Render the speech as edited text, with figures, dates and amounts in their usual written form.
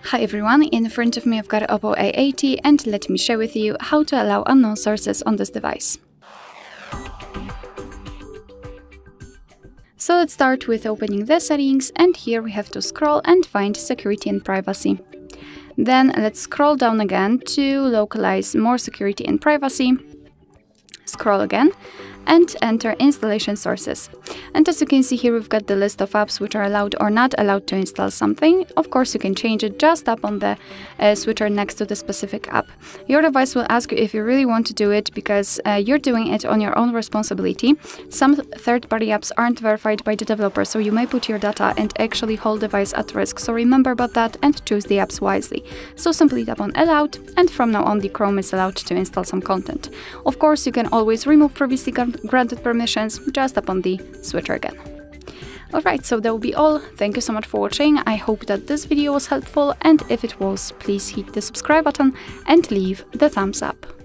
Hi everyone, in front of me I've got OPPO A80 and let me share with you how to allow unknown sources on this device. So let's start with opening the settings, and here we have to scroll and find security and privacy. Then let's scroll down again to localize more security and privacy. Scroll again and enter installation sources. And as you can see here, we've got the list of apps which are allowed or not allowed to install something. Of course, you can change it just up on the switcher next to the specific app. Your device will ask you if you really want to do it, because you're doing it on your own responsibility. Some third-party apps aren't verified by the developer, so you may put your data and actually whole device at risk. So remember about that and choose the apps wisely. So simply tap on allowed, and from now on the Chrome is allowed to install some content. Of course, you can always remove previously granted permissions just up on the switcher again. Alright, so that will be all. Thank you so much for watching. I hope that this video was helpful, and if it was, please hit the subscribe button and leave the thumbs up.